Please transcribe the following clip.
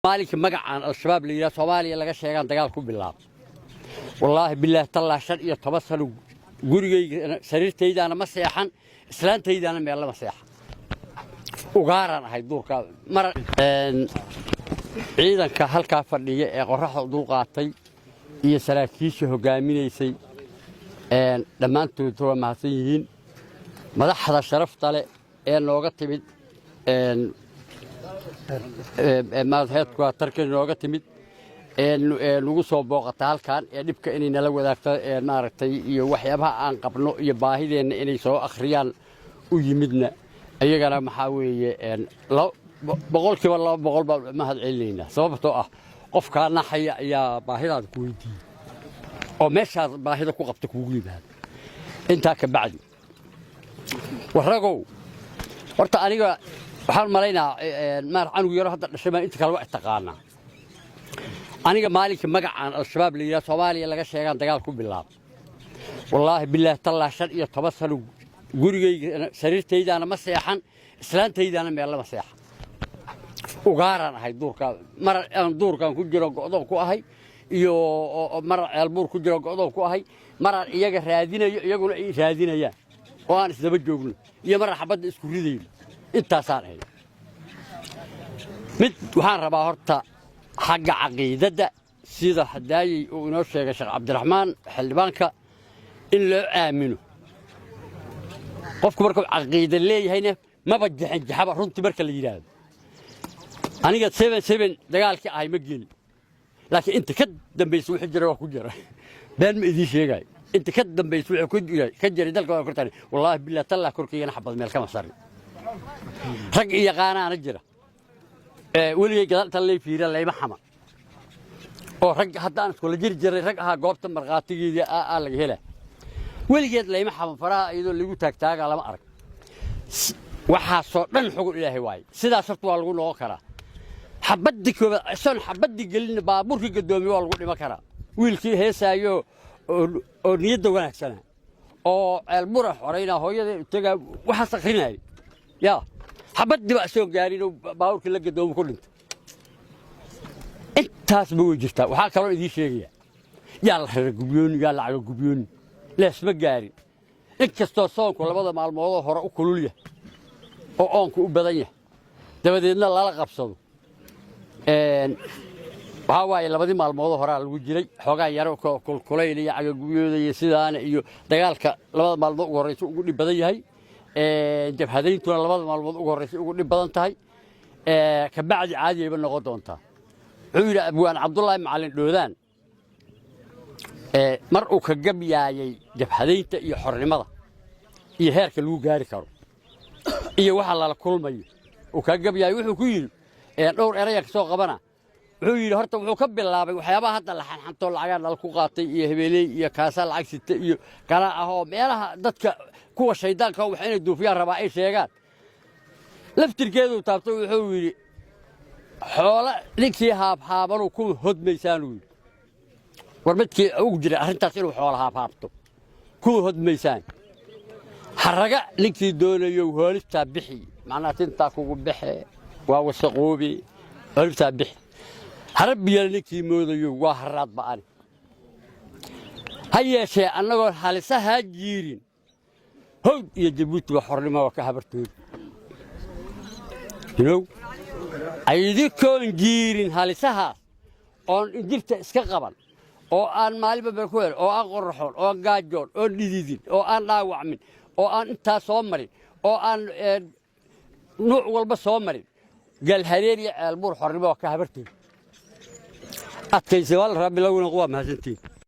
مالك مقع الشباب اللي صوماليا لقى شيغان دغال ku bilaab والله بالله طلع شرقيه تبصلوا غوريغي سريرتيدانا ما سيخان islaantaydaana meel lama seexan ugaaraan ahay duurka mar ciidanka halka fadhiya ee qoraxda dul qaatay iyo saraakiisha hogaaminaysay dhamaantood waa mahadsan yihiin madaxda sharafta leh ee nooga timid maadheedku tarkan nooga timid lagu soo booqata halkan ee dhibka inay nala wadaagto maaragtay iyo waxyaabaha aan qabno iyo baahideena inay soo akhriyaan u yimidna ayagana maxaa weeye boqolkiiba 200 baa mahad celinayna sababtoo ah qofka naxaya ayaa baahidaada ku weydiiyay oo meeshaad baahida ku qabta kuugu yimaado intaa ka bacdi waragow horta aniga waxaan malaynaa maar canugu yaro hadda dhashay inta kale waa taqaanaa aniga maalinka magacaan al-shabaab leeyahay Soomaaliya laga sheegan dagaal ku bilaab wallahi billaah tallah 15 sano gurigayga sariirtaydaana ma seexan islaantaydaana meel lama seexan ugaaraan ahay duurka mar aan duurkan ku jiro go'doon ku ahay iyo mar eelbuur ku jiro go'doon ku ahay mar iyaga raadinayo iyaguna ay raadinayaan oo aan isdaba joogno iyo mar xabada isku ridayno intaasaan ahay mid waxaan rabaa horta حق عقيدة سيدة حداي ونوشة الشيخ عبد الرحمن حلبانك إلا آمنوا قفكم مركب عقيدة اللي هنا ما بجح جحبة رنتي مركب الجيران أنا قد 7 دقالك هاي مجيني لكن أنت كدم بيسوي حجرة وكجرة بين مئذي شيء جاي أنت كدم بيسوي كجرة دلك وكرتاني والله بالله طلع كركي أنا حبض ملك مصري رق يا قانا نجرة ولي قالت لي فيرا لي محمد oo rag hadaan isku la jiri jiray rag aha goobta marqaatigeedii laga helay waligeed lay maxamad faraha iyadoo lagu taagtaaga lama arag waxa soo dhan xugun ilaahay waay sidaas horta waa lagu noqon karaa xabaddi kooba asan xabaddi gelin baabuurka gadoomiye waa lagu dhima karaa wiilkii heesaayo oo niyada wanaagsan oo eelbura xoreyna hooyada taga waxa saqrinay yaa حبدي بقى سوق جارينو باور كله قدوم كلنت انتاس بوجرتا وحا كلو idii sheegaya yalla xirgubyoon yalla cagubyoon leesma gaarin inkasto soonku labada maalmood hore u kululya oo oonku u badan yahay dabadeedna la qabsado waxa waay labadii maalmood hore lagu jiray xogaa yar oo kulkuleyl iyo cagubyoon iyo sidaan iyo dagaalka labada maalmood ugu horeysa ugu dhib badan yahay jabhadayntuna labada maalmood ugu horeysay ugu dhib badan tahay ka bacdi caadi ay noqon doontaa wuxuu yiri abwaan Cabdullaahi Macallin Dhoodaan mar uu ka gabyaayay jabhadaynta iyo xornimada iyo heerka lagu gaari karo iyo waxa la kulmayo uu ka gabyaayay wuxuu ku yiri dhowr eray ka soo qabana wuxuu yiri horta wuxuu ka bilaabay waxyaabaha hadda la xanxanto lacag dal ku qaatay iyo hebeelay iyo kaasa lacag sita iyo kala ahoo meelaha dadka kuwa shaydaanka wax inay duufiyaan rabaa ay sheegaan laftirkeedu taabto wuxuu yiri xoola ninkii haabhaabanu ku hodmaysaan uu warmadkii ugu jira arintaas inuu xoola haabhaabto ku hodmaysaan xaraga ninkii doonayo hoolista bixi macnaa tinta kugu bixi waa wasaqoobi hoolista bixi harbiya ninkii moodayo waa haraad baan hayeeshee annagoo halisaha jiirin هود يجيبوت وحرمة وكهبرتون أيدي كون جيرين هالسها أن إنجلت إسكقبل أو أن مالي ببكوير أو أن قرحون أو أن قاجون أو لذيذين أو أن لا وعمين أو أن أنت صومرين أو أن نوع والبس صومرين قال هريري البور حرمة وكهبرتون أتكيسي والله ربي لو نقوى مهزنتين